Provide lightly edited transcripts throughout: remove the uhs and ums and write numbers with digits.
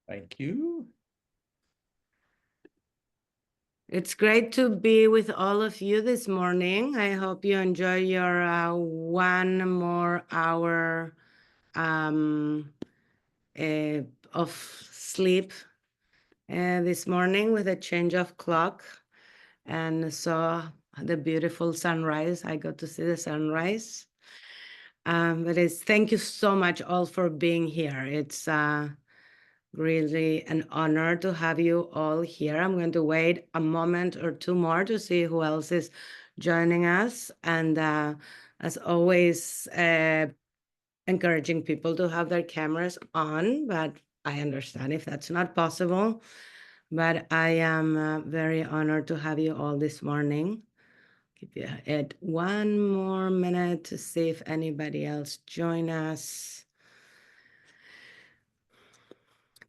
Thank you. It's great to be with all of you this morning. I hope you enjoy your one more hour of sleep this morning with a change of clock, and saw the beautiful sunrise. I got to see the sunrise. Thank you so much all for being here. It's really an honor to have you all here. I'm going to wait a moment or two more to see who else is joining us. And as always, encouraging people to have their cameras on, but I understand if that's not possible. But I am very honored to have you all this morning. Give you it one more minute to see if anybody else join us.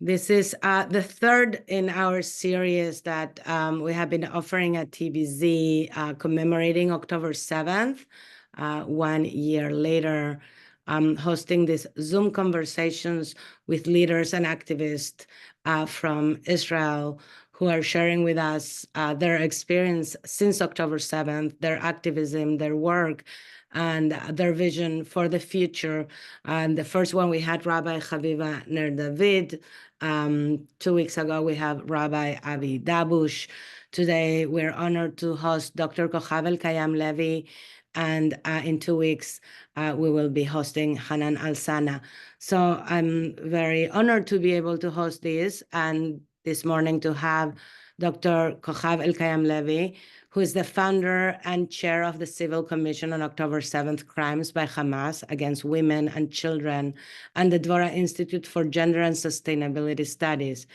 This is the third in our series that we have been offering at TBZ, commemorating October 7th, 1 year later, hosting these Zoom conversations with leaders and activists from Israel who are sharing with us their experience since October 7th, their activism, their work, and their vision for the future. And the first one, we had Rabbi Chaviva Ner David. 2 weeks ago, we have Rabbi Avi Dabush. Today, we're honored to host Dr. Cochav Elkayam Levy. And in 2 weeks, we will be hosting Hanan Al-Sana. So I'm very honored to be able to host this, and this morning to have Dr. Cochav Elkayam Levy, who is the founder and chair of the Civil Commission on October 7th Crimes by Hamas Against Women and Children, and the Dvorah Institute for Gender and Sustainability Studies.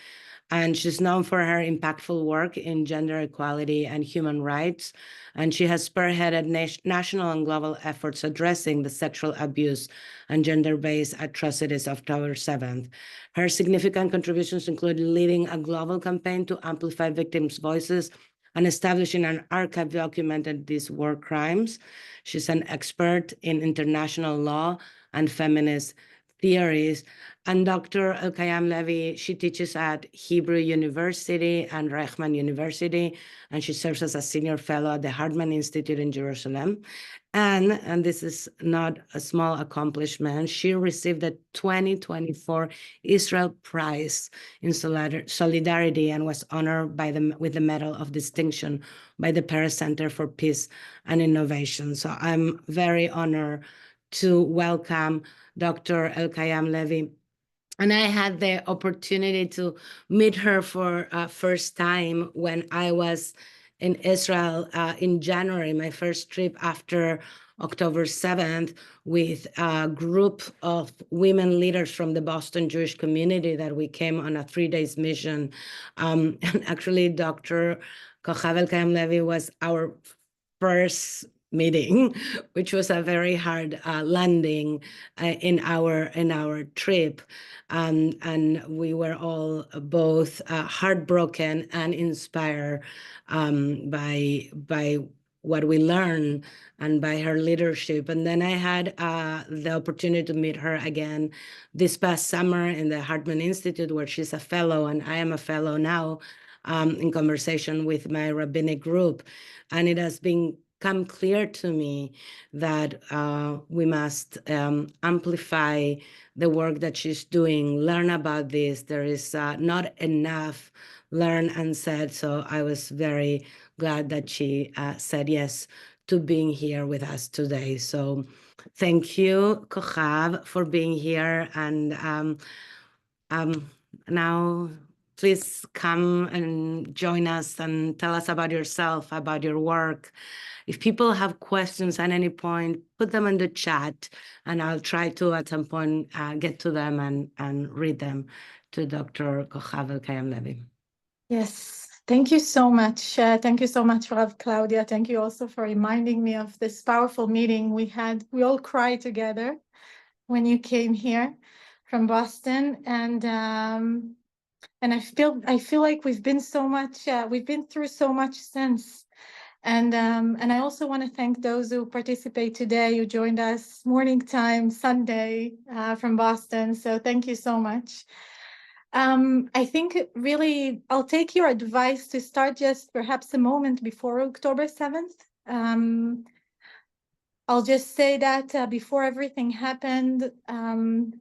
And she's known for her impactful work in gender equality and human rights. And she has spearheaded national and global efforts addressing the sexual abuse and gender-based atrocities of October 7th. Her significant contributions include leading a global campaign to amplify victims' voices and establishing an archive documented these war crimes. She's an expert in international law and feminist theories. And Dr. Elkayam Levy, she teaches at Hebrew University and Reichman University, and she serves as a senior fellow at the Hartman Institute in Jerusalem. And this is not a small accomplishment, she received the 2024 Israel Prize in Solidarity and was honored with the Medal of Distinction by the Paris Center for Peace and Innovation. So I'm very honored to welcome Dr. Elkayam Levy. And I had the opportunity to meet her for first time when I was in Israel in January, my first trip after October 7th, with a group of women leaders from the Boston Jewish community that we came on a 3-day mission. And actually, Dr. Cochav Elkayam Levy was our first meeting, which was a very hard landing in our trip, and we were all both heartbroken and inspired by what we learned and by her leadership. And then I had the opportunity to meet her again this past summer in the Hartman Institute, where she's a fellow, and I am a fellow now, in conversation with my rabbinic group. And it has become clear to me that we must amplify the work that she's doing, learn about this. There is not enough learned and said, so I was very glad that she said yes to being here with us today. So thank you, Cochav, for being here. And now please come and join us and tell us about yourself, about your work. If people have questions at any point, put them in the chat, and I'll try to, at some point, get to them and read them to Dr. Cochav Elkayam Levy. Yes, thank you so much. Thank you so much, Rav Claudia. Thank you also for reminding me of this powerful meeting we had. We all cried together when you came here from Boston, and I feel like we've been through so much since. And I also want to thank those who participate today, who joined us morning time, Sunday, from Boston. So thank you so much. I think really I'll take your advice to start just perhaps a moment before October 7th. I'll just say that before everything happened, I'm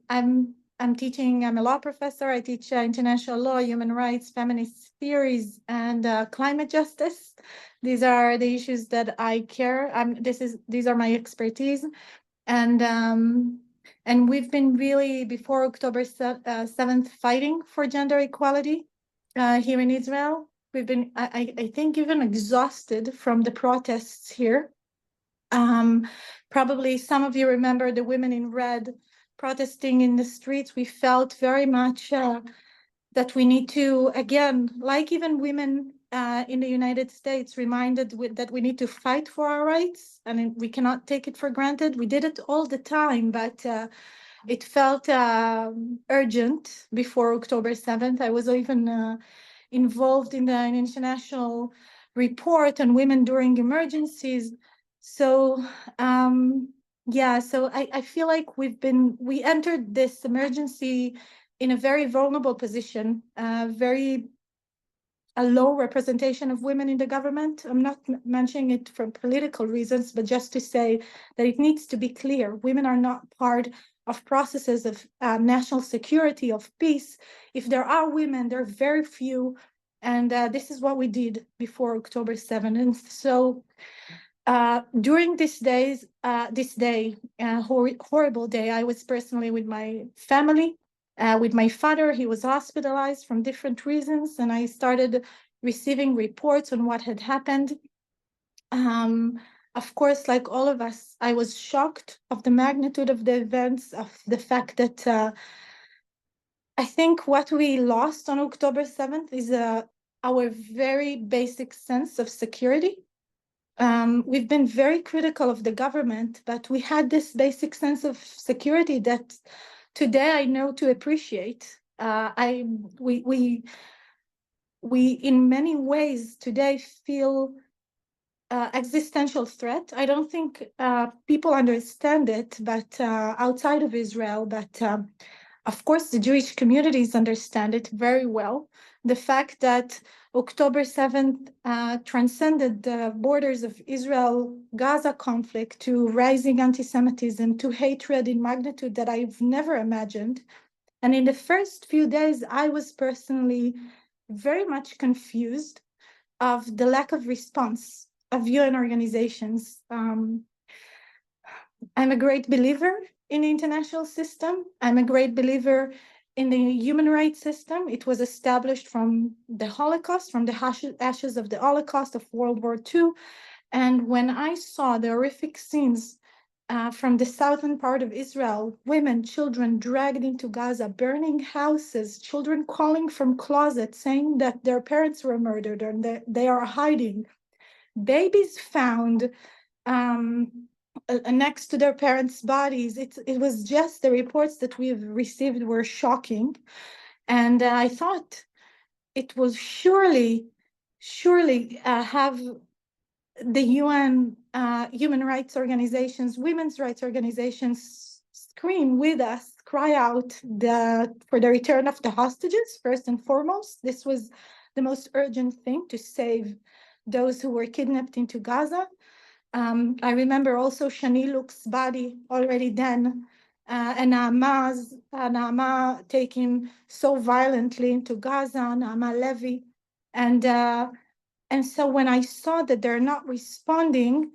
teaching. I'm a law professor. I teach international law, human rights, feminist theories, and climate justice. These are the issues that I care. These are my expertise, and we've been really before October 7th fighting for gender equality here in Israel. We've been, I think, even exhausted from the protests here. Probably some of you remember the women in red protesting in the streets. We felt very much that we need to, again, like even women in the United States, reminded that we need to fight for our rights, and we cannot take it for granted. We did it all the time, but it felt urgent before October 7th. I was even involved in an international report on women during emergencies. So yeah, so I feel like we entered this emergency in a very vulnerable position, a low representation of women in the government. I'm not mentioning it for political reasons, but just to say that it needs to be clear. Women are not part of processes of national security, of peace. If there are women, there are very few. And this is what we did before October 7th. And so during this day, horrible day, I was personally with my family, with my father. He was hospitalized from different reasons, and I started receiving reports on what had happened. Of course, like all of us, I was shocked of the magnitude of the events, of the fact that I think what we lost on October 7th is our very basic sense of security. We've been very critical of the government, but we had this basic sense of security that today I know to appreciate. We in many ways today feel existential threat. I don't think people understand it, but outside of Israel, but of course the Jewish communities understand it very well. The fact that October 7th transcended the borders of Israel-Gaza conflict to rising anti-Semitism, to hatred in magnitude that I've never imagined. And in the first few days, I was personally very much confused of the lack of response of UN organizations. I'm a great believer in the international system. I'm a great believer in the human rights system. It was established from the Holocaust, from the ashes of the Holocaust of World War II. And when I saw the horrific scenes from the southern part of Israel, women, children dragged into Gaza, burning houses, children calling from closets, saying that their parents were murdered and that they are hiding, babies found next to their parents' bodies. It was just the reports that we've received were shocking. And I thought it will surely have the UN human rights organizations, women's rights organizations scream with us, cry out for the return of the hostages, first and foremost. This was the most urgent thing, to save those who were kidnapped into Gaza. I remember also Shani Luke's body already then, and Naama taken so violently into Gaza, Naama Levy. And so when I saw that they're not responding,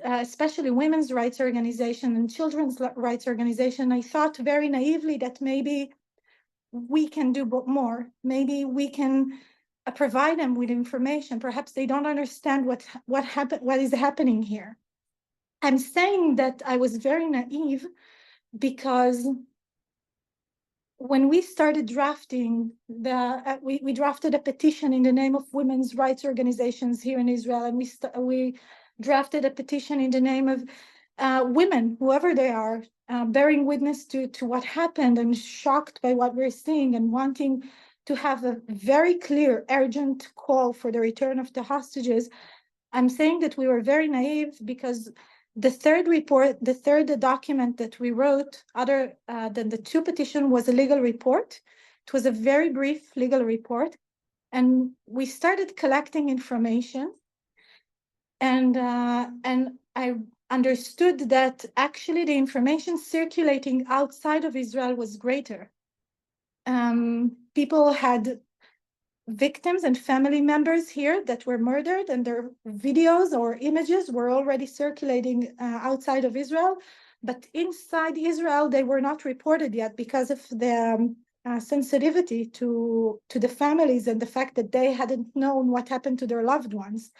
especially women's rights organization and children's rights organization, I thought very naively that maybe we can do more. Maybe we can provide them with information. Perhaps they don't understand what is happening here. I'm saying that I was very naive because when we started drafting we drafted a petition in the name of women's rights organizations here in Israel, and we drafted a petition in the name of women, whoever they are, bearing witness to what happened and shocked by what we're seeing and wanting to have a very clear, urgent call for the return of the hostages. I'm saying that we were very naive because the third document that we wrote, other than the two petition, was a legal report. It was a very brief legal report, and we started collecting information, and I understood that actually the information circulating outside of Israel was greater. People had victims and family members here that were murdered, and their videos or images were already circulating outside of Israel, but inside Israel they were not reported yet because of the sensitivity to the families and the fact that they hadn't known what happened to their loved ones.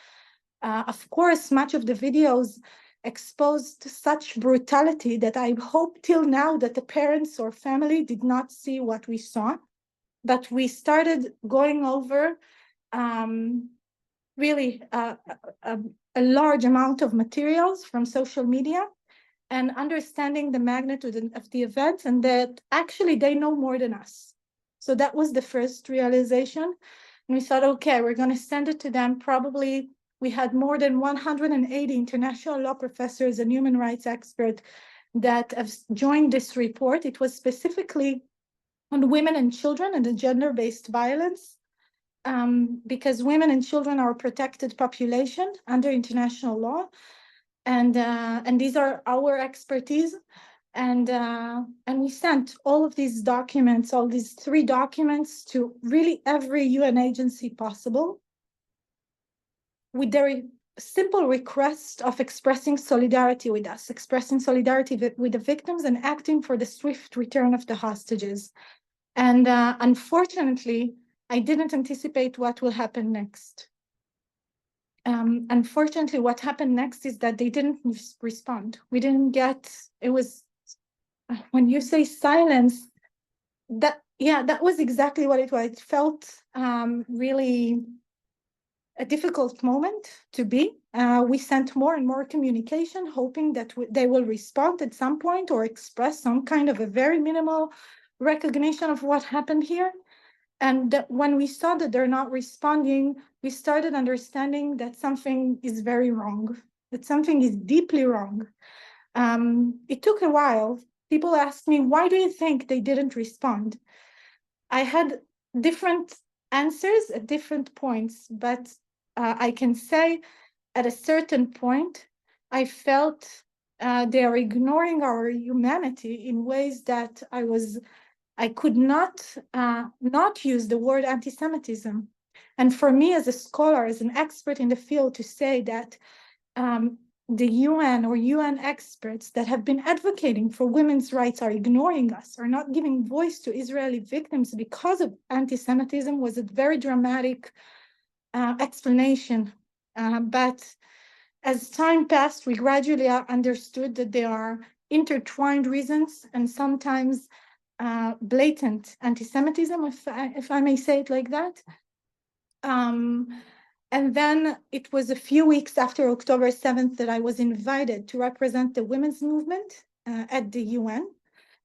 Of course, much of the videos exposed such brutality that I hope till now that the parents or family did not see what we saw. But we started going over really a large amount of materials from social media and understanding the magnitude of the event, and that actually they know more than us. So that was the first realization. And we thought, okay, we're going to send it to them. Probably we had more than 180 international law professors and human rights experts that have joined this report. It was specifically on women and children and the gender-based violence, because women and children are a protected population under international law, and these are our expertise. And we sent all of these documents, all these 3 documents, to really every UN agency possible, with their simple request of expressing solidarity with us, expressing solidarity with the victims, and acting for the swift return of the hostages. And unfortunately, I didn't anticipate what will happen next. Unfortunately, what happened next is that they didn't respond. We didn't get, it was, when you say silence, that was exactly what it was. It felt really a difficult moment to be. We sent more and more communication, hoping that they will respond at some point or express some kind of a very minimal recognition of what happened here. And when we saw that they're not responding, we started understanding that something is very wrong, that something is deeply wrong. It took a while. People asked me, why do you think they didn't respond? I had different answers at different points, but I can say at a certain point, I felt they are ignoring our humanity in ways that I could not use the word anti-Semitism. And for me as a scholar, as an expert in the field, to say that the UN or UN experts that have been advocating for women's rights are ignoring us, are not giving voice to Israeli victims because of anti-Semitism, was a very dramatic explanation. But as time passed, we gradually understood that there are intertwined reasons and sometimes blatant anti-Semitism, if I may say it like that. And then it was a few weeks after October 7th that I was invited to represent the women's movement at the UN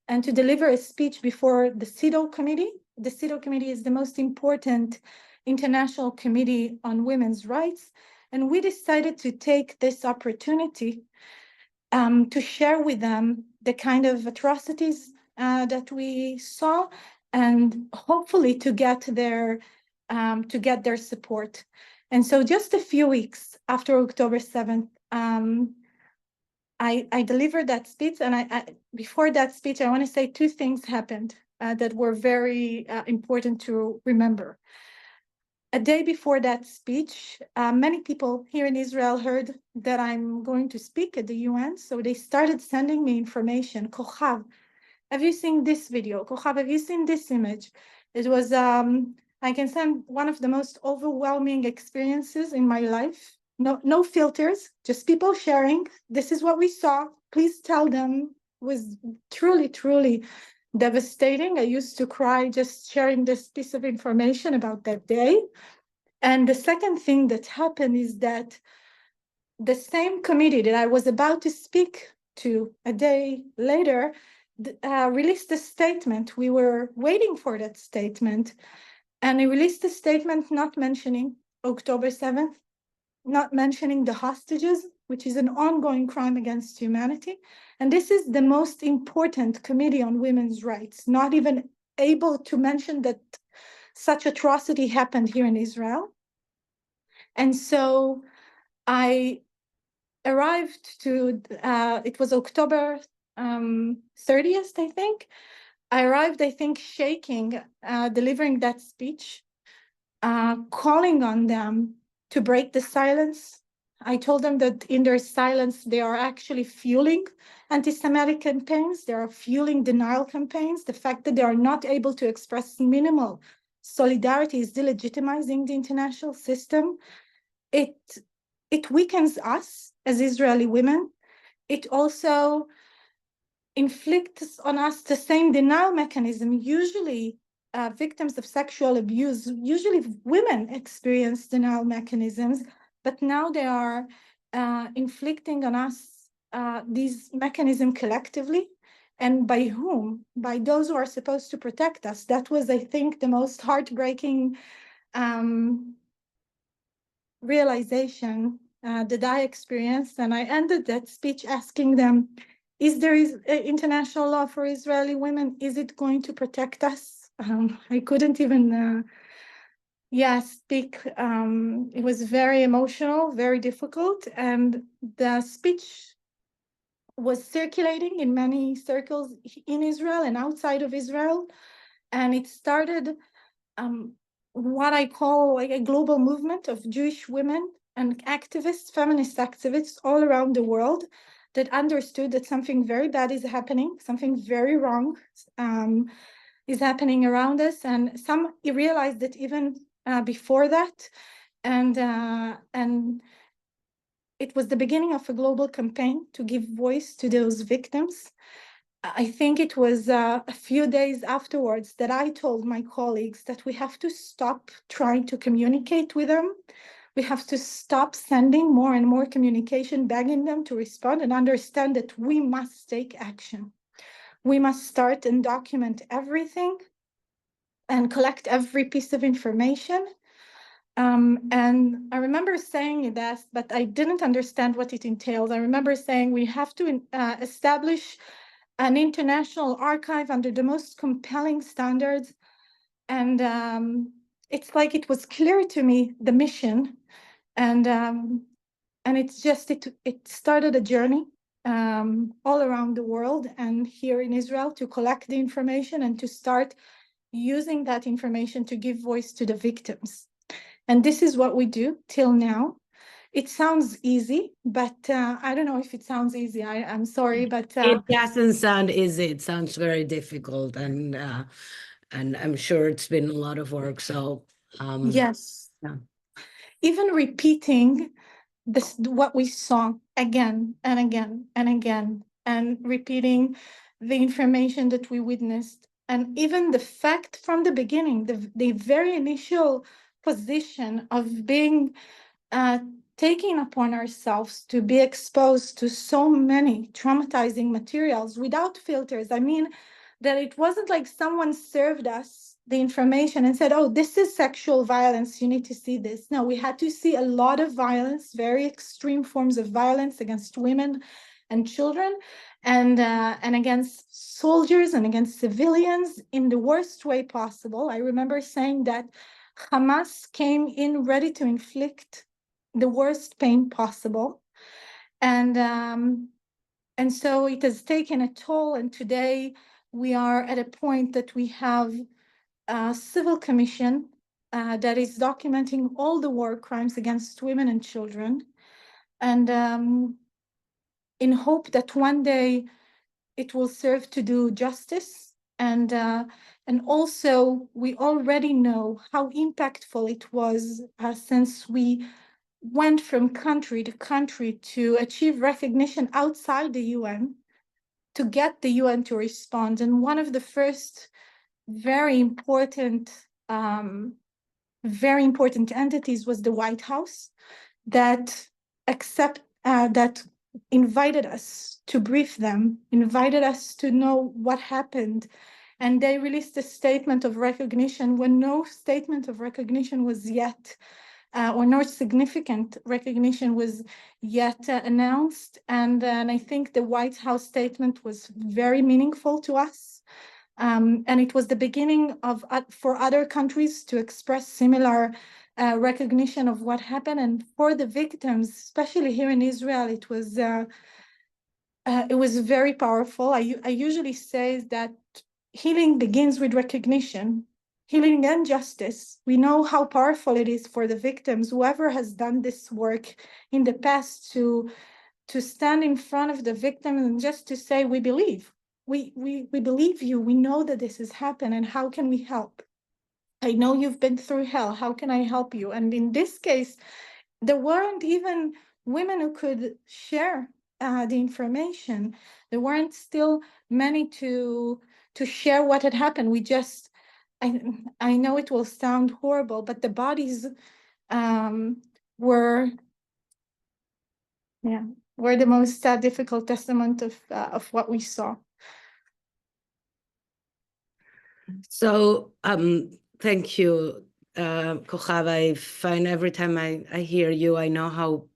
and to deliver a speech before the CEDAW committee. The CEDAW committee is the most important international committee on women's rights. And we decided to take this opportunity to share with them the kind of atrocities that we saw, and hopefully to get their support. And so just a few weeks after October 7th, I delivered that speech. And before that speech, I want to say 2 things happened that were very important to remember. A day before that speech, many people here in Israel heard that I'm going to speak at the UN. So they started sending me information. Cochav, have you seen this video? Cochav, have you seen this image? It was, I can say, one of the most overwhelming experiences in my life. No filters, just people sharing. This is what we saw. Please tell them. It was truly, truly devastating. I used to cry just sharing this piece of information about that day. And the second thing that happened is that the same committee that I was about to speak to a day later released a statement. We were waiting for that statement. And they released a statement not mentioning October 7th, not mentioning the hostages, which is an ongoing crime against humanity. And this is the most important committee on women's rights, not even able to mention that such atrocity happened here in Israel. And so I arrived to, it was October 30th, I think. I arrived, I think, shaking, delivering that speech, calling on them to break the silence. I told them that in their silence, they are actually fueling anti-Semitic campaigns. They are fueling denial campaigns. The fact that they are not able to express minimal solidarity is delegitimizing the international system. It weakens us as Israeli women. It also inflicts on us the same denial mechanism. Usually, victims of sexual abuse, usually women experience denial mechanisms, but now they are inflicting on us these mechanisms collectively. And by whom? By those who are supposed to protect us. That was, I think, the most heartbreaking realization that I experienced. And I ended that speech asking them, is there international law for Israeli women? Is it going to protect us? I couldn't even speak. It was very emotional, very difficult. And the speech was circulating in many circles in Israel and outside of Israel. And it started what I call like a global movement of Jewish women and activists, feminist activists all around the world that understood that something very bad is happening, something very wrong is happening around us. And some realized that even before that. And it was the beginning of a global campaign to give voice to those victims. I think it was a few days afterwards that I told my colleagues that we have to stop trying to communicate with them. We have to stop sending more and more communication, begging them to respond, and understand that we must take action. We must start and document everything and collect every piece of information. And I remember saying that, but I didn't understand what it entails. I remember saying we have to establish an international archive under the most compelling standards. And it's like it was clear to me, the mission. And it's just, it started a journey all around the world and here in Israel to collect the information and to start using that information to give voice to the victims. And this is what we do till now. It sounds easy, but I don't know if it sounds easy. I'm sorry, but it doesn't sound easy. It sounds very difficult, and I'm sure it's been a lot of work. So yes, yeah. Even repeating this, what we saw again and again and again, and repeating the information that we witnessed, and even the fact from the beginning, the very initial position of being taking upon ourselves to be exposed to so many traumatizing materials without filters. I mean, that it wasn't like someone served us the information and said, oh, this is sexual violence, you need to see this. No, we had to see a lot of violence, very extreme forms of violence against women and children, and against soldiers and against civilians in the worst way possible. I remember saying that Hamas came in ready to inflict the worst pain possible. And so it has taken a toll. And today we are at a point that we have a civil commission that is documenting all the war crimes against women and children. And in hope that one day it will serve to do justice. And also we already know how impactful it was since we went from country to country to achieve recognition outside the UN, to get the UN to respond. And one of the first very important entities was the White House that that invited us to brief them, invited us to know what happened. And they released a statement of recognition when no statement of recognition was yet or no significant recognition was yet announced. And I think the White House statement was very meaningful to us. And it was the beginning of for other countries to express similar recognition of what happened. And for the victims, especially here in Israel, it was very powerful. I usually say that healing begins with recognition, healing and justice. We know how powerful it is for the victims, whoever has done this work in the past, to stand in front of the victim and just to say, we believe. We believe you. We know that this has happened, and how can we help? I know you've been through hell. How can I help you? And in this case, there weren't even women who could share the information. There weren't still many to share what had happened. We just, I know it will sound horrible, but the bodies were the most difficult testament of what we saw. So thank you, Cochav. I find every time I hear you, I know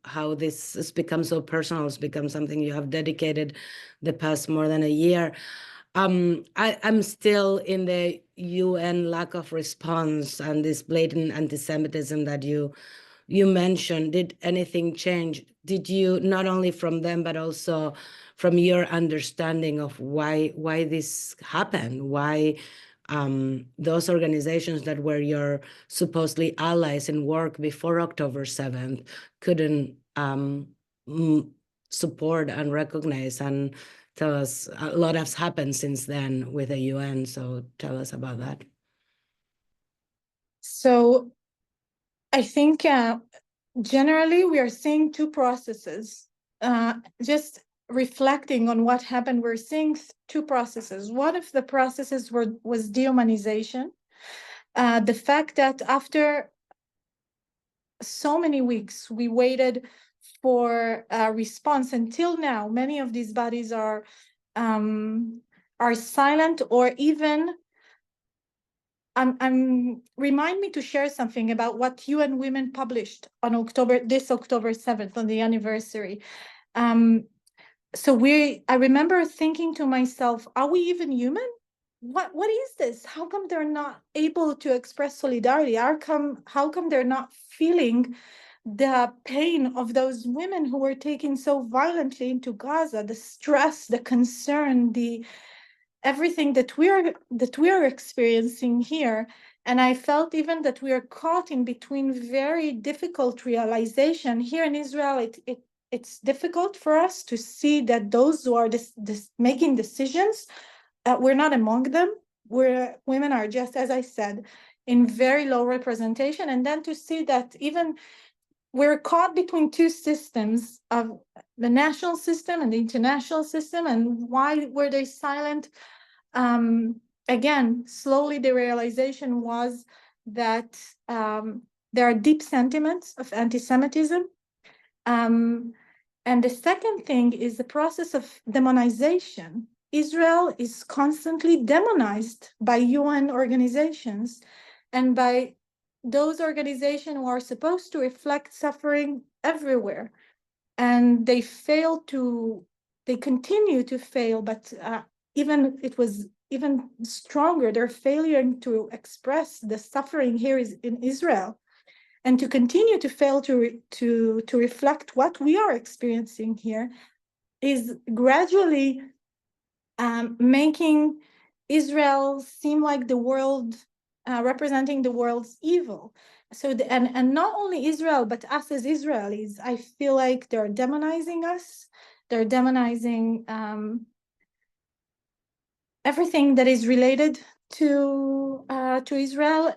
how this has become so personal. It's become something you have dedicated the past more than a year. I'm still in the UN lack of response and this blatant anti-Semitism that you mentioned. Did anything change? Did you, not only from them, but also from your understanding of why this happened? Why those organizations that were your supposedly allies in work before October 7th couldn't support and recognize and tell us? A lot has happened since then with the UN, so tell us about that. So I think generally we are seeing two processes. Just reflecting on what happened, we're seeing two processes. One of the processes was dehumanization. The fact that after so many weeks, we waited for a response. Until now, many of these bodies are silent, or even remind me to share something about what UN Women published on October 7th, on the anniversary. So I remember thinking to myself, are we even human? What is this? How come they're not able to express solidarity? How come they're not feeling the pain of those women who were taken so violently into Gaza, the stress, the concern, everything that we are experiencing here? And I felt even that we are caught in between very difficult realization. Here in Israel, it's difficult for us to see that those who are making decisions, we're not among them. Women are, just as I said, in very low representation. And then to see that even we're caught between two systems, of the national system and the international system. And why were they silent? Again, slowly the realization was that there are deep sentiments of anti-Semitism. And the second thing is the process of demonization. Israel is constantly demonized by UN organizations and by those organizations who are supposed to reflect suffering everywhere. And they continue to fail, but it was even stronger. They're failing to express the suffering here is in Israel, and to continue to fail to reflect what we are experiencing here is gradually making Israel seem like the world, representing the world's evil. So and not only Israel, but us as Israelis, I feel like they're demonizing us. They're demonizing everything that is related to Israel.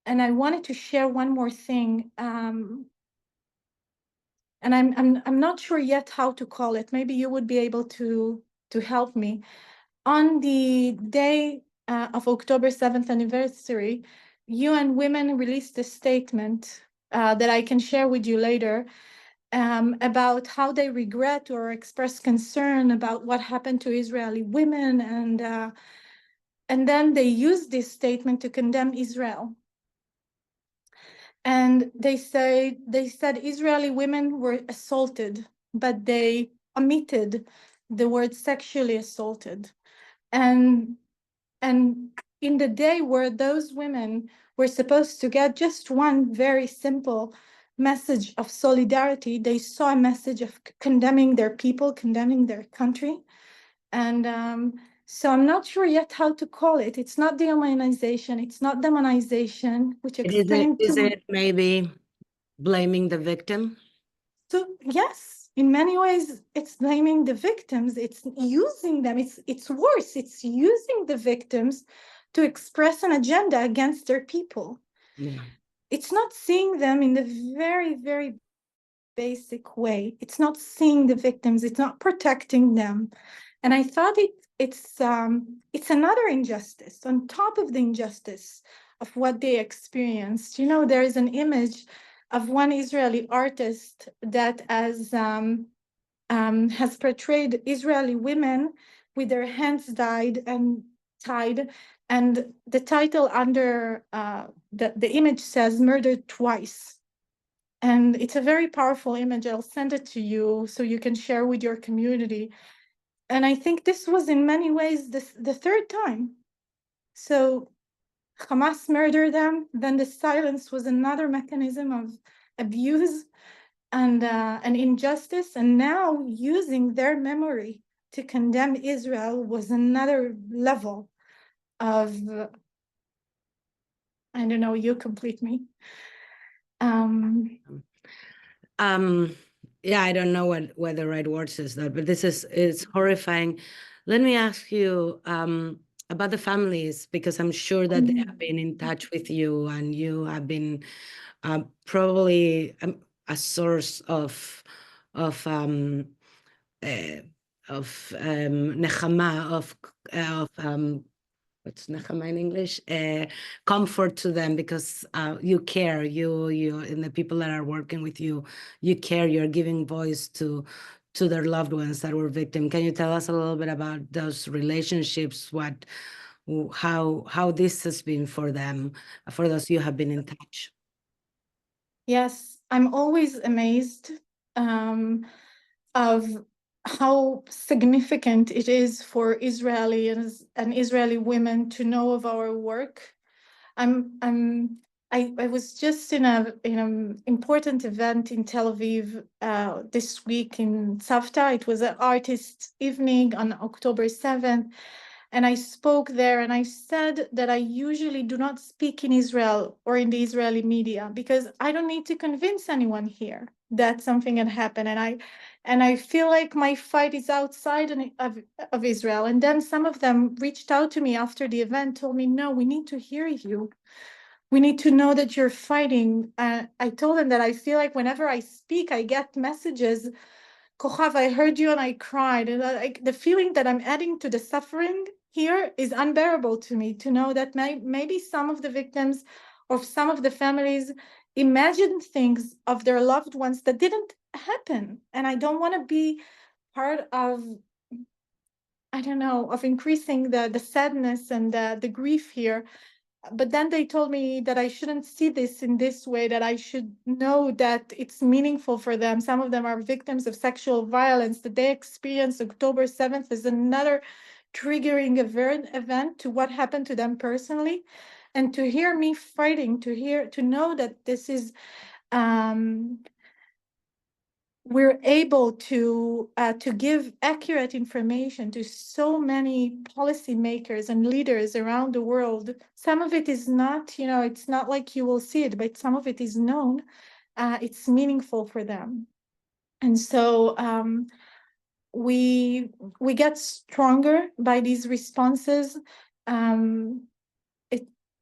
And I wanted to share one more thing. And I'm not sure yet how to call it. Maybe you would be able to help me. On the day of October 7th anniversary, UN Women released a statement that I can share with you later, about how they regret or express concern about what happened to Israeli women, and then they used this statement to condemn Israel. And they said Israeli women were assaulted, but they omitted the word sexually assaulted. And in the day where those women were supposed to get just one very simple message of solidarity, they saw a message of condemning their people, condemning their country. And so I'm not sure yet how to call it. It's not dehumanization, it's not demonization, which explained Is it maybe blaming the victim? So yes, in many ways, it's blaming the victims. It's using them. It's worse. It's using the victims to express an agenda against their people. Yeah. It's not seeing them in the very, very basic way. It's not seeing the victims. It's not protecting them. And I thought it's another injustice on top of the injustice of what they experienced. You know, there is an image of one Israeli artist that has portrayed Israeli women with their hands tied, and the title under the image says "Murdered Twice." And it's a very powerful image. I'll send it to you so you can share with your community. And I think this was in many ways the third time. So Hamas murdered them, then the silence was another mechanism of abuse and injustice, and now using their memory to condemn Israel was another level of, I don't know, you complete me. Yeah, I don't know what the right words is that, but it's horrifying. Let me ask you about the families, because I'm sure that they have been in touch with you, and you have been probably a source of nechama, of what's nechama in English? Comfort to them, because you care, you and the people that are working with you, you care, you're giving voice to their loved ones that were victims. Can you tell us a little bit about those relationships? How this has been for them, for those you have been in touch? Yes, I'm always amazed of how significant it is for Israelis and Israeli women to know of our work. I was just in an important event in Tel Aviv this week in Savta. It was an artist evening on October 7th. And I spoke there and I said that I usually do not speak in Israel or in the Israeli media because I don't need to convince anyone here that something had happened. And I feel like my fight is outside of Israel. And then some of them reached out to me after the event, told me, no, we need to hear you. We need to know that you're fighting. I told them that I feel like whenever I speak, I get messages, Cochav, I heard you and I cried. And like the feeling that I'm adding to the suffering here is unbearable to me, to know that maybe some of the victims or some of the families imagined things of their loved ones that didn't happen. And I don't want to be part of, I don't know, of increasing the sadness and the grief here. But then they told me that I shouldn't see this in this way, that I should know that it's meaningful for them. Some of them are victims of sexual violence, that they experienced October 7th as another triggering event to what happened to them personally. And to hear me fighting, to know that this is, we're able to give accurate information to so many policymakers and leaders around the world. Some of it is not, it's not like you will see it, but some of it is known. It's meaningful for them. And so we get stronger by these responses.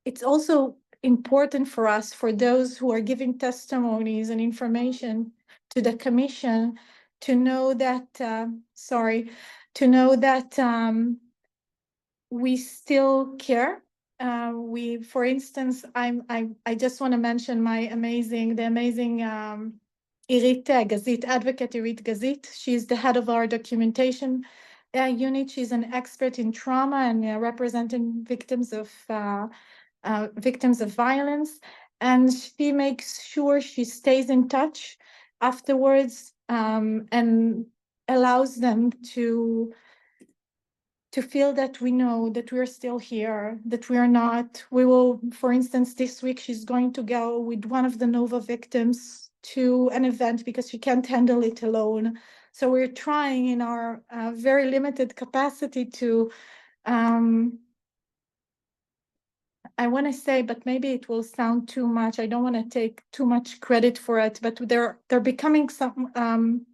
It's also important for us, for those who are giving testimonies and information to the commission, to know that, we still care. For instance, I just want to mention the amazing Irit Gazit, advocate Irit Gazit. She's the head of our documentation unit. She's an expert in trauma and representing victims of violence, and she makes sure she stays in touch afterwards and allows them to to feel that we know that we're still here, that we are not. We will, for instance, this week she's going to go with one of the Nova victims to an event because she can't handle it alone. So we're trying in our very limited capacity to, I want to say, but maybe it will sound too much. I don't want to take too much credit for it, but they're becoming some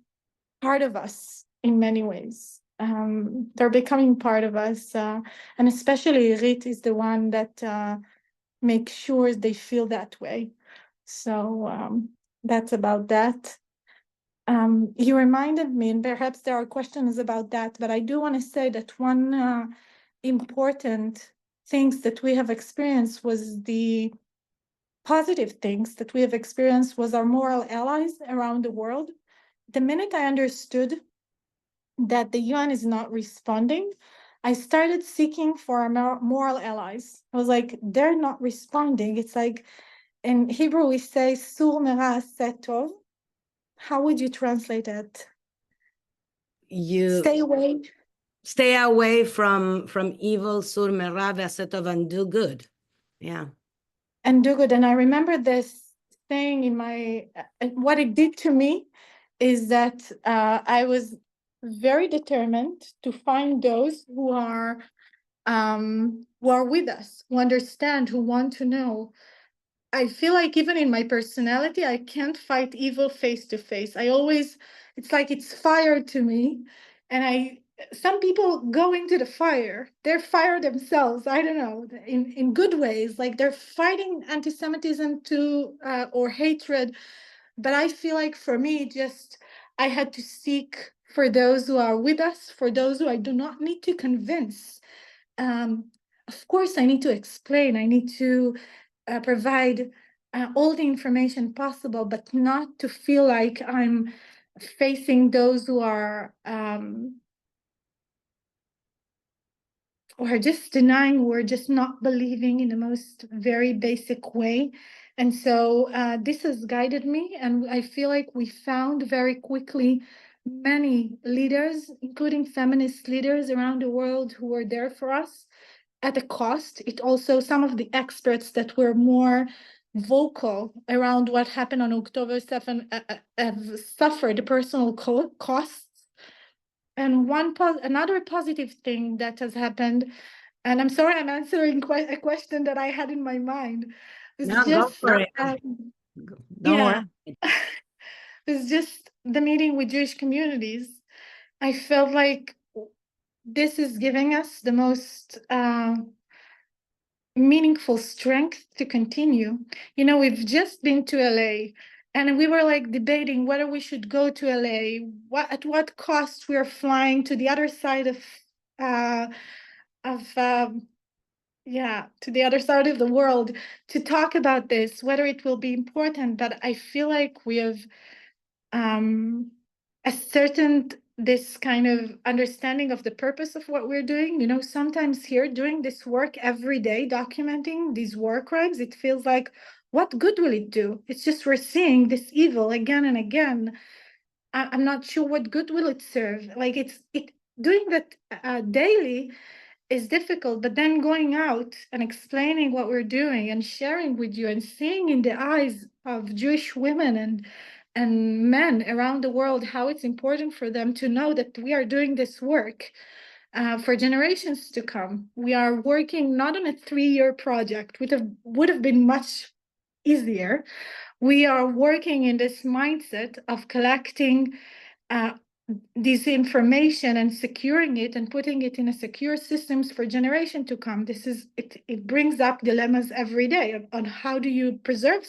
part of us in many ways. They're becoming part of us, and especially Rit is the one that makes sure they feel that way. So that's about that. You reminded me, and perhaps there are questions about that, but I do want to say that one important things that we have experienced was the positive things that we have experienced was our moral allies around the world. The minute I understood that the UN is not responding, I started seeking for our moral allies. I was like, they're not responding. It's like, in Hebrew, we say, sur mera setov. How would you translate it? You stay away from evil, sur mera v'asetov, and do good. Yeah. And do good. And I remember this thing in my, what it did to me is that I was very determined to find those who are with us, who understand, who want to know. I feel like even in my personality, I can't fight evil face to face. I always, it's like it's fire to me. And some people go into the fire, they're fire themselves. I don't know, in good ways, like they're fighting anti-Semitism or hatred. But I feel like for me, just I had to seek for those who are with us, for those who I do not need to convince. Of course, I need to explain, I need to provide all the information possible, but not to feel like I'm facing those who are or just denying or just not believing in the most very basic way. And so this has guided me, and I feel like we found very quickly many leaders, including feminist leaders around the world, who were there for us at a cost. It also, some of the experts that were more vocal around what happened on October 7th have suffered personal costs. And another positive thing that has happened, and I'm sorry I'm answering a question that I had in my mind. Go for it. Don't worry. It's just the meeting with Jewish communities. I felt like this is giving us the most meaningful strength to continue. You know, we've just been to LA, and we were like debating whether we should go to LA, at what cost we are flying to the other side of to the other side of the world to talk about this, whether it will be important. But I feel like we have ascertained this kind of understanding of the purpose of what we're doing. You know, sometimes here doing this work every day, documenting these war crimes, it feels like, what good will it do? It's just we're seeing this evil again and again. I'm not sure what good will it serve. Like doing that daily is difficult, but then going out and explaining what we're doing and sharing with you and seeing in the eyes of Jewish women and men around the world how it's important for them to know that we are doing this work for generations to come. We are working not on a 3-year project, which would have been much easier. We are working in this mindset of collecting this information and securing it and putting it in a secure systems for generation to come. It brings up dilemmas every day on how do you preserve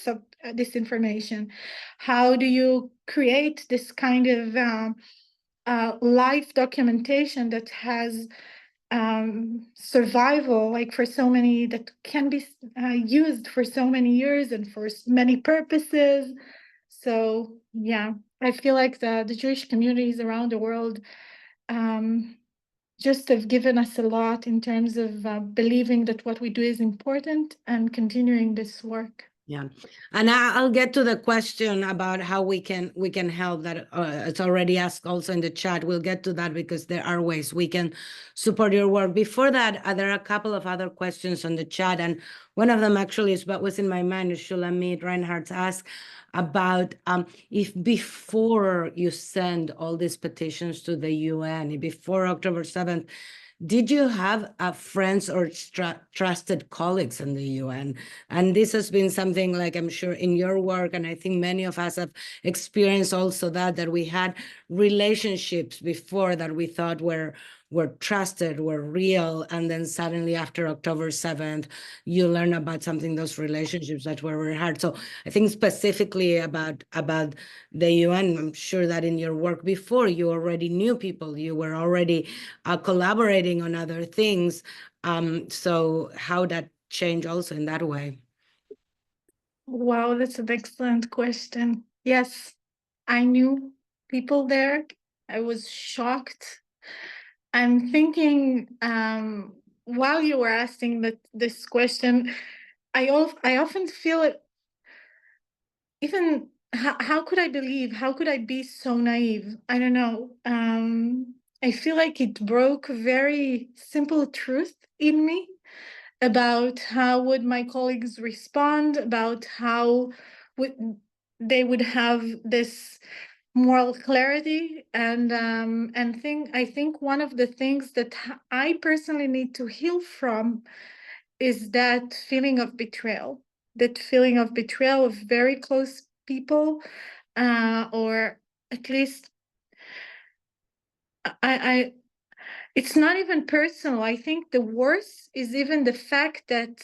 this information? How do you create this kind of live documentation that has survival, like for so many, that can be used for so many years and for many purposes? So yeah, I feel like the Jewish communities around the world just have given us a lot in terms of believing that what we do is important and continuing this work. Yeah, and I'll get to the question about how we can help. That it's already asked also in the chat. We'll get to that because there are ways we can support your work. Before that, there are a couple of other questions on the chat, and one of them actually is what was in my mind. Is Shulamit Reinhardt asked about if before you send all these petitions to the UN, before October 7th, did you have friends or trusted colleagues in the UN? And this has been something, like, I'm sure in your work, and I think many of us have experienced also that we had relationships before that we thought were trusted, were real, and then suddenly after October 7th, you learn about something, those relationships that were very hard. So I think specifically about the UN, I'm sure that in your work before, you already knew people, you were already collaborating on other things. So how that changed also in that way? Wow, that's an excellent question. Yes, I knew people there. I was shocked. I'm thinking, while you were asking this question, I often feel it, even how could I believe? How could I be so naive? I don't know. I feel like it broke very simple truth in me about how would my colleagues respond, about how would they would have this moral clarity, and I think one of the things that I personally need to heal from is that feeling of betrayal, of very close people, or at least I it's not even personal. I think the worst is even the fact that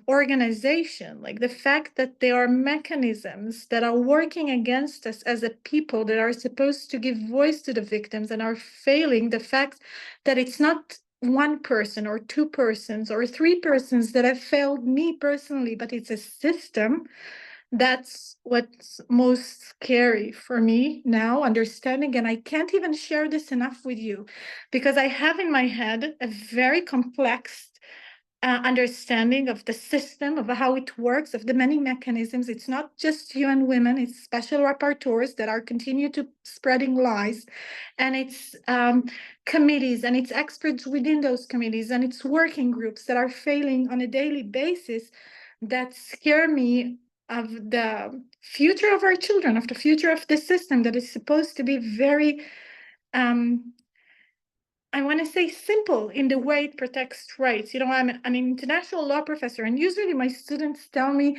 organization, like the fact that there are mechanisms that are working against us as a people that are supposed to give voice to the victims and are failing. The fact that it's not one person or two persons or three persons that have failed me personally, but it's a system. That's what's most scary for me now, understanding. And I can't even share this enough with you because I have in my head a very complex understanding of the system, of how it works, of the many mechanisms. It's not just UN Women, it's special rapporteurs that are continue to spreading lies, and it's committees, and it's experts within those committees, and it's working groups that are failing on a daily basis, that scare me of the future of our children, of the future of the system that is supposed to be very I want to say simple in the way it protects rights. I'm an international law professor, and usually my students tell me,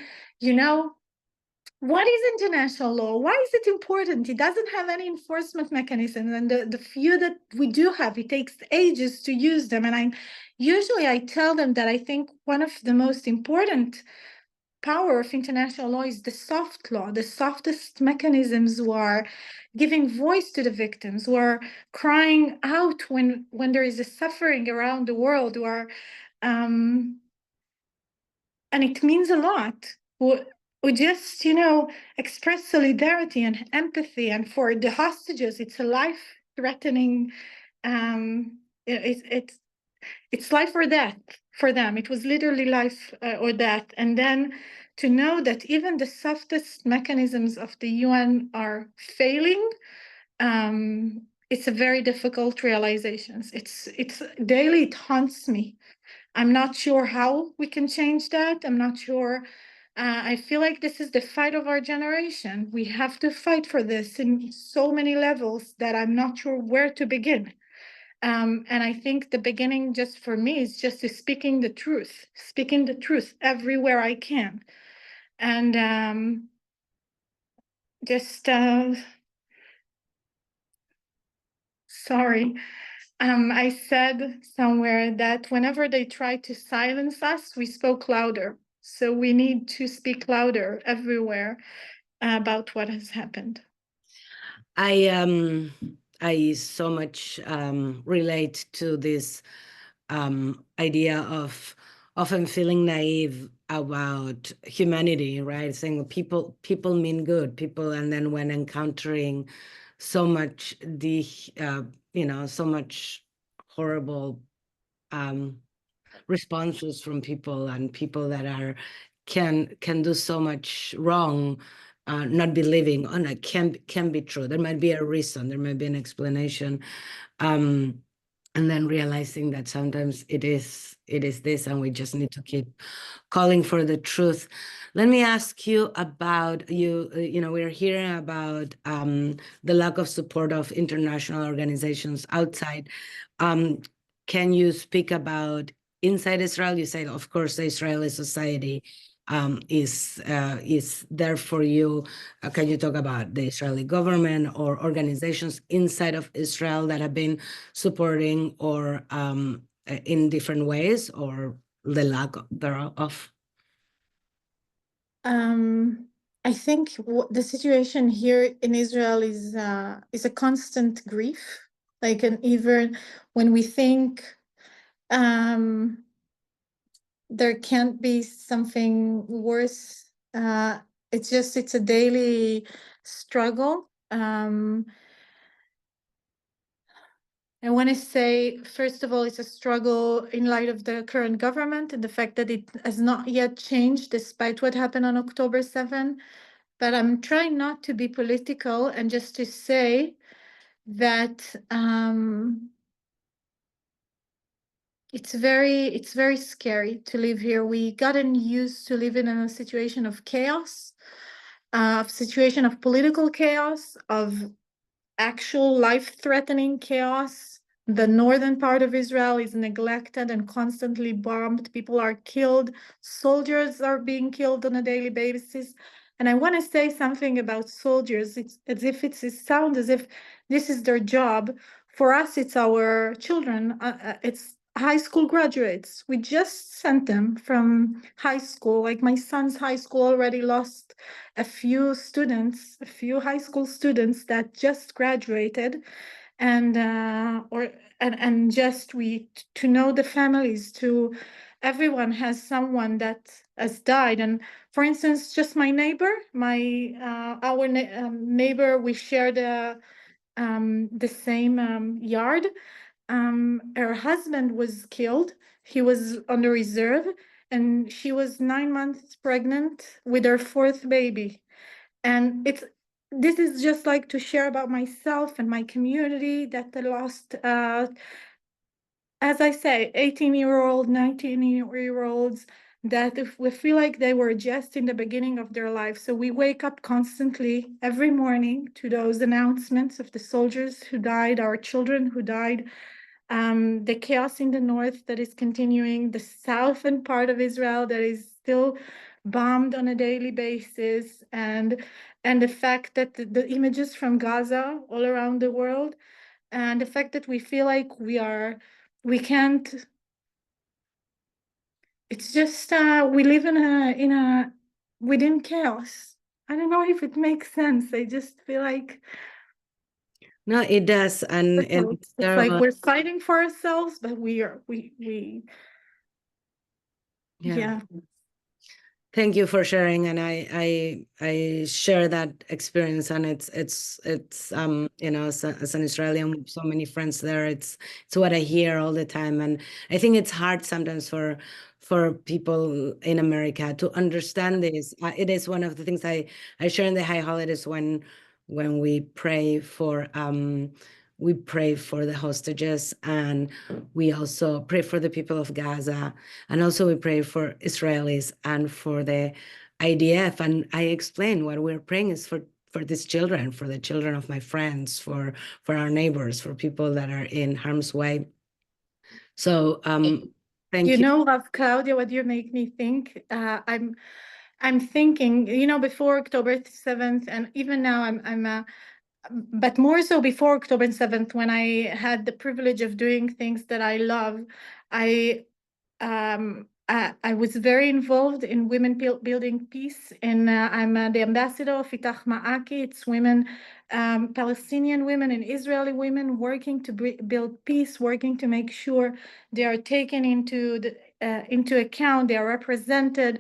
what is international law? Why is it important? It doesn't have any enforcement mechanism, and the few that we do have, it takes ages to use them. And I tell them that I think one of the most important power of international law is the soft law, the softest mechanisms who are giving voice to the victims, who are crying out when there is a suffering around the world, who are, and it means a lot, who just, express solidarity and empathy. And for the hostages, it's a life-threatening, it's life or death for them. It was literally life or death. And then to know that even the softest mechanisms of the UN are failing, it's a very difficult realization. It's daily, it haunts me. I'm not sure how we can change that. I'm not sure. I feel like this is the fight of our generation. We have to fight for this in so many levels that I'm not sure where to begin. And I think the beginning, just for me, is just to speaking the truth everywhere I can. And just, sorry, I said somewhere that whenever they try to silence us, we spoke louder. So we need to speak louder everywhere about what has happened. I so much relate to this idea of often feeling naive about humanity, right? Saying people mean good, people, and then when encountering so much so much horrible responses from people, and people that are can do so much wrong, not believing, oh, no, can be true. There might be a reason, there might be an explanation, and then realizing that sometimes it is this, and we just need to keep calling for the truth. Let me ask you about we're hearing about the lack of support of international organizations outside. Can you speak about inside Israel? You say, of course, the Israeli society is there for you. Can you talk about the Israeli government or organizations inside of Israel that have been supporting or in different ways, or the lack thereof? I think the situation here in Israel is a constant grief. Like, and even when we think there can't be something worse, it's a daily struggle. I want to say, first of all, it's a struggle in light of the current government and the fact that it has not yet changed despite what happened on October 7. But I'm trying not to be political and just to say that it's very scary to live here. We gotten used to living in a situation of chaos, a situation of political chaos, of actual life-threatening chaos. The northern part of Israel is neglected and constantly bombed. People are killed. Soldiers are being killed on a daily basis. And I want to say something about soldiers. It's as if it sounds as if this is their job. For us, it's our children. It's high school graduates. We just sent them from high school. Like, my son's high school already lost a few high school students that just graduated, and just to know the families, to everyone has someone that has died. And for instance, just my neighbor, our neighbor, we shared the same yard. Her husband was killed. He was on the reserve, and she was 9 months pregnant with her fourth baby. And this is just like to share about myself and my community that they lost, as I say, 18-year-old, 19-year-olds, that if we feel like they were just in the beginning of their life. So we wake up constantly every morning to those announcements of the soldiers who died, our children who died, the chaos in the north that is continuing, the southern part of Israel that is still bombed on a daily basis, and the fact that the images from Gaza all around the world, and the fact that we feel like we can't. It's just we live within chaos. I don't know if it makes sense. I just feel like No, it does, and it's like we're fighting for ourselves, but yeah. Thank you for sharing, and I share that experience, and it's as an Israelian with so many friends there, it's what I hear all the time, and I think it's hard sometimes for people in America to understand this. It is one of the things I share in the high holidays when we pray for the hostages, and we also pray for the people of Gaza, and also we pray for Israelis and for the IDF. And I explain what we're praying is for these children, for the children of my friends, for our neighbors, for people that are in harm's way. So thank you. You know, Claudia, what you make me think? I'm thinking, before October 7th, and even now but more so before October 7th, when I had the privilege of doing things that I love, I was very involved in women building peace, and I'm the ambassador of Itach Ma'aki. It's women, Palestinian women and Israeli women working to build peace, working to make sure they are taken into account, they are represented.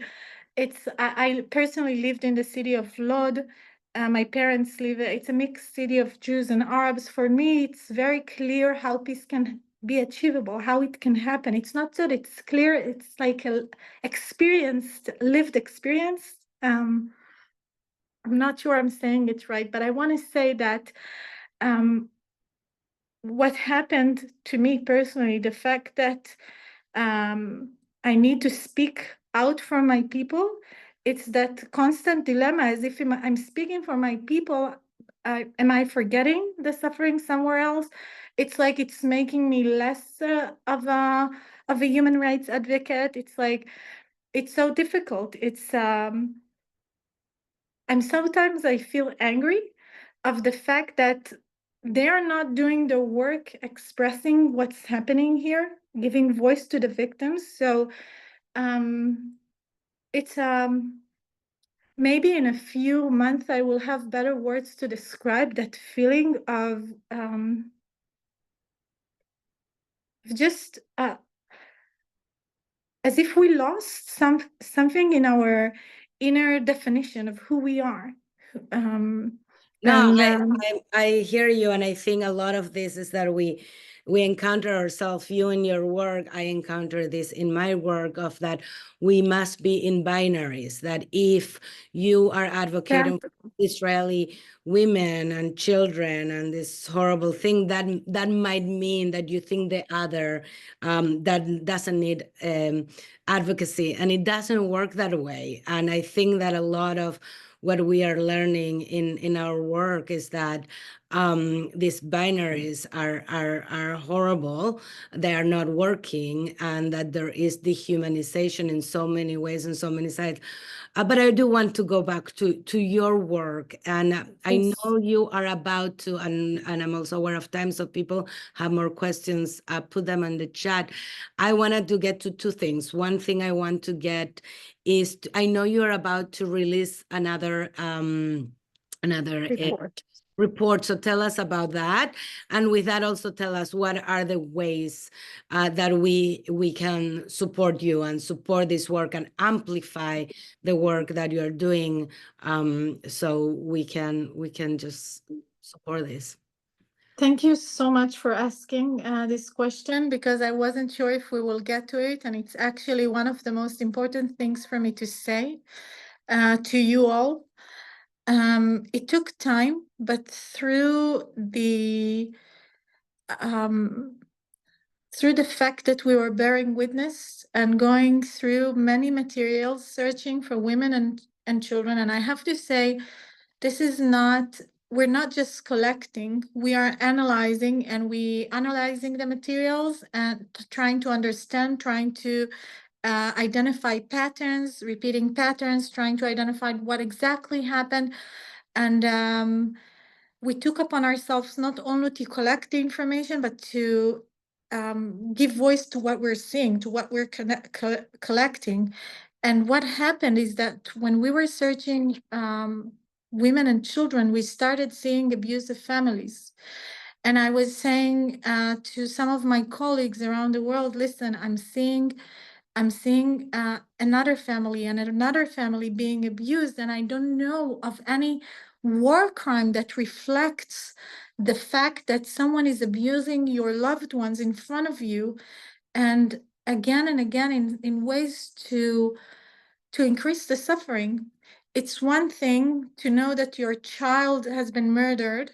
I personally lived in the city of Lod. My parents live. It's a mixed city of Jews and Arabs. For me, it's very clear how peace can be achievable, how it can happen. It's not that it's clear, it's like a experienced, lived experience. I'm not sure I'm saying it right, but I want to say that what happened to me personally, the fact that I need to speak out for my people, it's that constant dilemma, as if I'm speaking for my people, am I forgetting the suffering somewhere else? It's like it's making me less of a human rights advocate. It's like it's so difficult. It's sometimes I feel angry of the fact that they are not doing the work expressing what's happening here, giving voice to the victims. So it's maybe in a few months I will have better words to describe that feeling of just as if we lost something in our inner definition of who we are. No, And I hear you, and I think a lot of this is that we encounter ourselves. You in your work, I encounter this in my work, of that we must be in binaries. That if you are advocating for Israeli women and children and this horrible thing, that might mean that you think the other that doesn't need advocacy, and it doesn't work that way. And I think that a lot of what we are learning in our work is that these binaries are horrible. They are not working, and that there is dehumanization in so many ways and so many sides. But I do want to go back to your work, and I know you are about to, and I'm also aware of time, so people have more questions, put them in the chat. I wanted to get to two things. One thing I want to get is, I know you're about to release another report. So tell us about that. And with that, also tell us what are the ways that we can support you and support this work and amplify the work that you're doing, so we can just support this. Thank you so much for asking this question, because I wasn't sure if we will get to it. And it's actually one of the most important things for me to say to you all. It took time, but through the fact that we were bearing witness and going through many materials, searching for women and children. And I have to say, we're not just collecting, we are analyzing, and analyzing the materials and trying to understand, trying to identify patterns, repeating patterns, trying to identify what exactly happened. And we took upon ourselves not only to collect the information, but to give voice to what we're seeing, to what we're collecting. And what happened is that when we were searching women and children, we started seeing abusive families. And I was saying to some of my colleagues around the world, listen, I'm seeing another family and another family being abused, and I don't know of any war crime that reflects the fact that someone is abusing your loved ones in front of you, and again in ways to increase the suffering. It's one thing to know that your child has been murdered.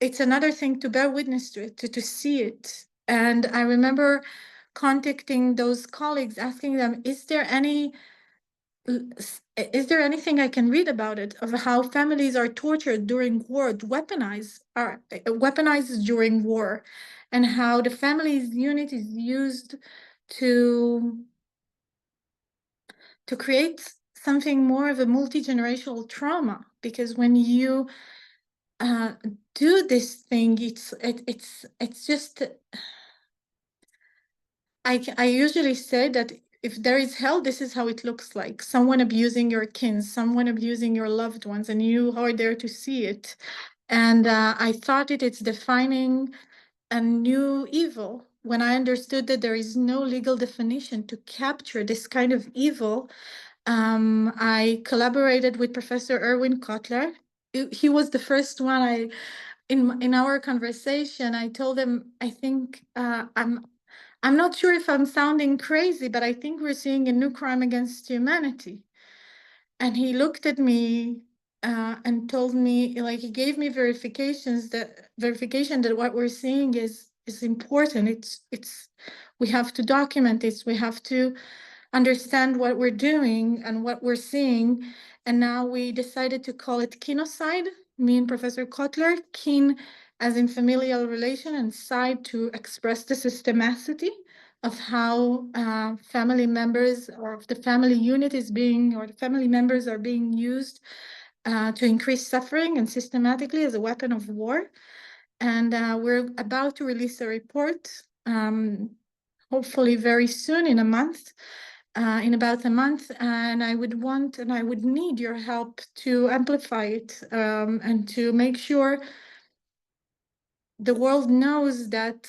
It's another thing to bear witness to it, to see it. And I remember contacting those colleagues, asking them, is there anything I can read about it, of how families are tortured during war, weaponized during war, and how the family's unit is used to create something more of a multi-generational trauma? Because when you do this thing, it's just, I usually say that if there is hell, this is how it looks like: someone abusing your kin, someone abusing your loved ones, and you are there to see it. And I thought it's defining a new evil. When I understood that there is no legal definition to capture this kind of evil, I collaborated with Professor Erwin Kotler. He was the first one in our conversation, I told him, I think I'm not sure if I'm sounding crazy, but I think we're seeing a new crime against humanity. And he looked at me and told me, like, he gave me verification that what we're seeing is important. It's we have to document this. We have to understand what we're doing and what we're seeing. And now we decided to call it kinocide, me and Professor Kotler, kin as in familial relation, and side to express the systemicity of how family members or the family unit is being, or the family members are being used to increase suffering and systematically as a weapon of war. And we're about to release a report, hopefully very soon, in a month, in about a month, and I would want and I would need your help to amplify it and to make sure the world knows that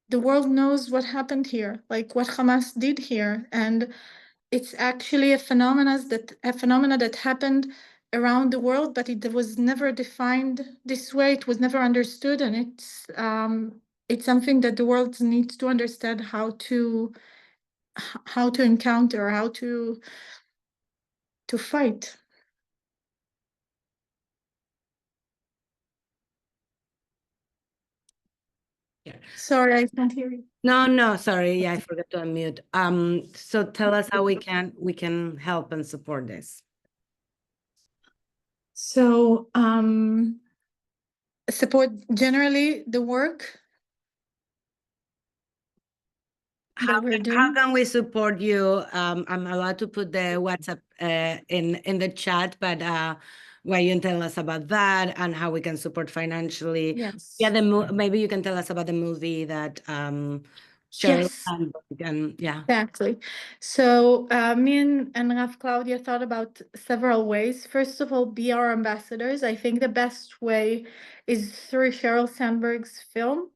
the world knows what happened here, like what Hamas did here, and it's actually a phenomena that happened around the world, but it was never defined this way. It was never understood, and it's something that the world needs to understand how to encounter, how to fight. Yeah. Sorry, I can't hear you. No, sorry. Yeah, I forgot to unmute. So tell us how we can help and support this. So support generally the work that we're doing. How can we support you? I'm allowed to put the WhatsApp in the chat, but why you can tell us about that and how we can support financially. Yes. Yeah, maybe you can tell us about the movie that Cheryl Yes. and yeah. Exactly. So me and Raf Claudia thought about several ways. First of all, be our ambassadors. I think the best way is through Sheryl Sandberg's film.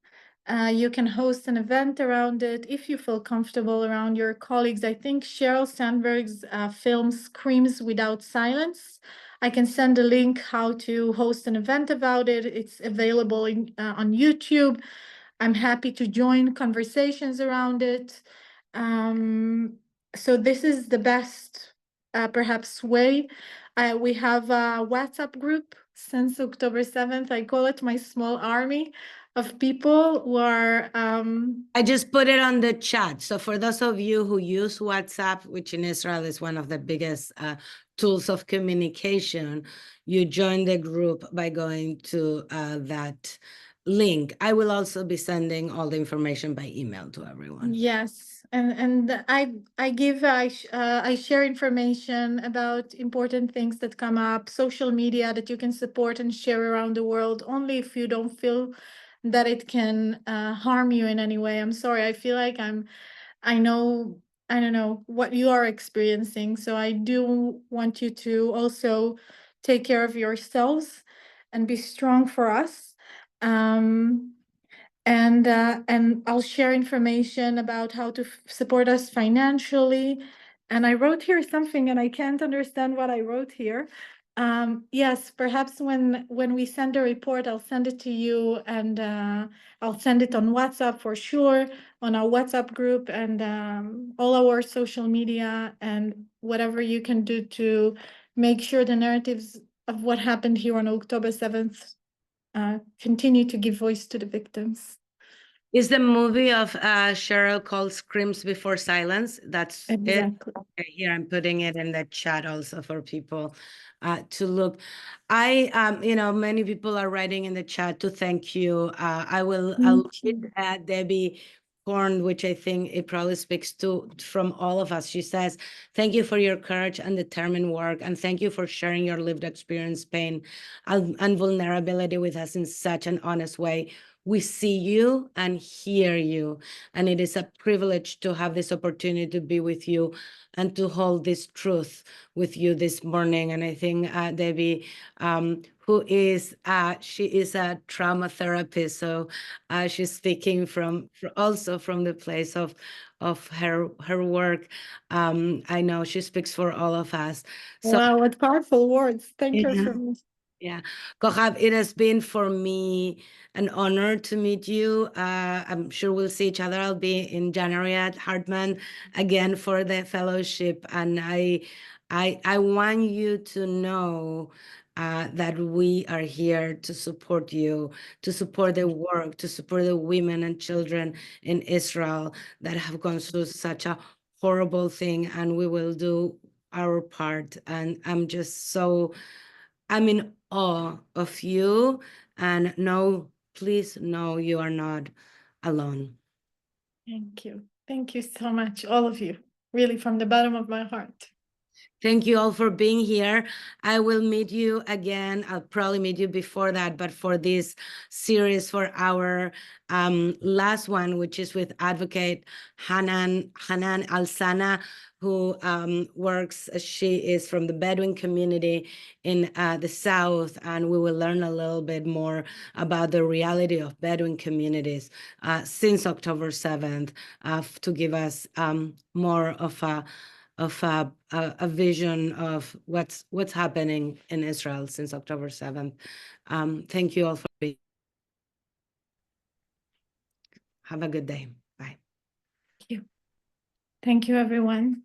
You can host an event around it if you feel comfortable around your colleagues. I think Sheryl Sandberg's film Screams Without Silence. I can send a link how to host an event about it. It's available on YouTube. I'm happy to join conversations around it. So this is the best, perhaps, way. We have a WhatsApp group since October 7th. I call it my small army of people who are... I just put it on the chat. So for those of you who use WhatsApp, which in Israel is one of the biggest tools of communication, you join the group by going to that link. I will also be sending all the information by email to everyone. Yes, and I share information about important things that come up, social media that you can support and share around the world, only if you don't feel that it can harm you in any way. I'm sorry, I feel like I don't know what you are experiencing, so I do want you to also take care of yourselves and be strong for us. And I'll share information about how to support us financially. And I wrote here something, and I can't understand what I wrote here. Yes, perhaps when we send a report, I'll send it to you, and I'll send it on WhatsApp for sure, on our WhatsApp group, and all our social media, and whatever you can do to make sure the narratives of what happened here on October 7th continue to give voice to the victims. Is the movie of Cheryl called Screams Before Silence? That's exactly it. Okay, here I'm putting it in the chat also for people to look. Many people are writing in the chat to thank you. I'll read Debbie Korn, which I think it probably speaks to from all of us. She says, "Thank you for your courage and determined work, and thank you for sharing your lived experience, pain, and vulnerability with us in such an honest way. We see you and hear you, and it is a privilege to have this opportunity to be with you and to hold this truth with you this morning." And I think Debbie, who is she is a trauma therapist, so she's speaking also from the place of her work. I know she speaks for all of us. So wow, what powerful words. Thank you so much. Yeah, Cochav, it has been for me an honor to meet you. I'm sure we'll see each other. I'll be in January at Hartman again for the fellowship, and I want you to know that we are here to support you, to support the work, to support the women and children in Israel that have gone through such a horrible thing, and we will do our part. And I'm in awe of you, and no, please, no, you are not alone. Thank you. Thank you so much, all of you, really from the bottom of my heart. Thank you all for being here. I will meet you again. I'll probably meet you before that, but for this series, for our last one, which is with advocate Hanan Alsana, who works, she is from the Bedouin community in the South, and we will learn a little bit more about the reality of Bedouin communities since October 7th to give us more of a vision of what's happening in Israel since October 7th. Thank you all for being. Have a good day. Bye. Thank you, everyone.